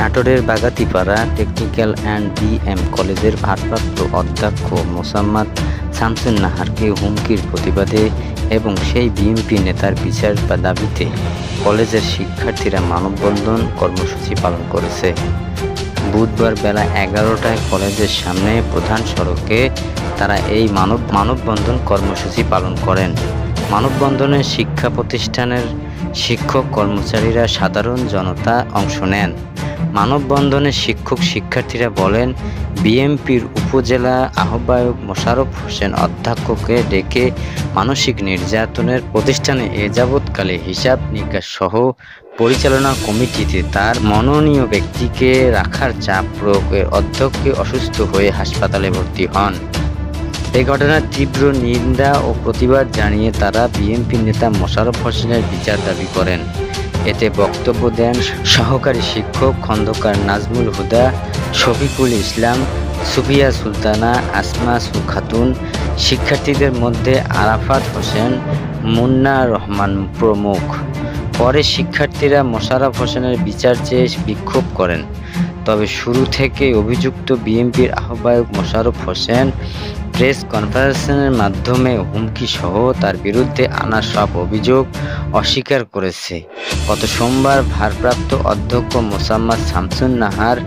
নাটোরের Bagatipara technical and BM কলেজের ভারপ্রাপ্ত অধ্যক্ষ মোসাম্মদ শামসুন নাহারকে হুমকির প্রতিবাদে এবং সেই বিএনপি নেতার বিচার দাবিতে কলেজের শিক্ষার্থীরা মানববন্ধন কর্মসূচি পালন করেছে। বুধবার বেলা 11টায় কলেজের সামনে প্রধান সড়কে তারা এই মানববন্ধন কর্মসূচি পালন করেন। মানববন্ধনে শিক্ষা প্রতিষ্ঠানের শিক্ষক কর্মচারীরা সাধারণ জনতা অংশ নেন। মানববন্ধনে শিক্ষার্থীরা বলেন, বিএনপির উপজেলা আহ্বায়ক মোশাররফ হোসেন অধ্যক্ষকে ডেকে মানসিক নির্যাতনের প্রতিষ্ঠানে এ যাবৎকালে হিসাব নিকাশ সহ পরিচালনা কমিটিতে তার মনোনীত ব্যক্তিকে রাখার চাপ প্রয়োগে অধ্যক্ষ অসুস্থ হয়ে হাসপাতালে ভর্তি হন। এই ঘটনার তীব্র নিন্দা ও প্রতিবাদ জানিয়ে তারা বিএনপি নেতা মোশাররফ হোসেনের বিচার দাবি করেন। এতে বক্তব্য দেন সহকারী শিক্ষক খন্দকার নাজমুল হুদা, শফিকুল ইসলাম, সুফিয়া সুলতানা, আসমা খাতুন, শিক্ষার্থীদের মধ্যে আরাফাত হোসেন, মুন্না রহমান প্রমুখ। পরে শিক্ষার্থীরা মোশাররফ হোসেনের বিচার চেয়ে বিক্ষোভ করেন। তবে শুরু থেকে অভিযুক্ত বিএনপির আহ্বায়ক মোশাররফ হোসেন প্রেস কনফারেন্সের মাধ্যমে হুমকি সহ তার বিরুদ্ধে আনা সব অভিযোগ অস্বীকার করেছে। গত সোমবার ভারপ্রাপ্ত অধ্যক্ষ মোসাম্মদ শামসুন নাহার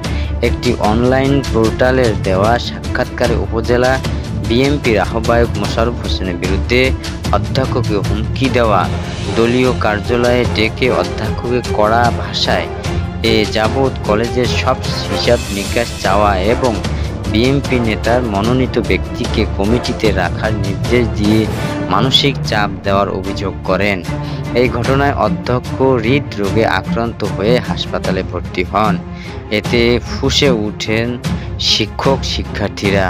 একটি অনলাইন পোর্টালের দেওয়া সাক্ষাৎকারে উপজেলা বিএনপির আহ্বায়ক মোশাররফ হোসেনের বিরুদ্ধে অধ্যক্ষকে হুমকি দেওয়া, দলীয় কার্যালয়ে ডেকে অধ্যক্ষকে কড়া ভাষায় এ যাবৎ কলেজের সব হিসাব নিকাশ চাওয়া এবং বিএনপি নেতার মনোনীত ব্যক্তিকে কমিটিতে রাখার নির্দেশ দিয়ে মানসিক চাপ দেওয়ার অভিযোগ করেন। এই ঘটনায় অধ্যক্ষ হৃদরোগে আক্রান্ত হয়ে হাসপাতালে ভর্তি হন। এতে ফুঁসে ওঠেন শিক্ষার্থীরা।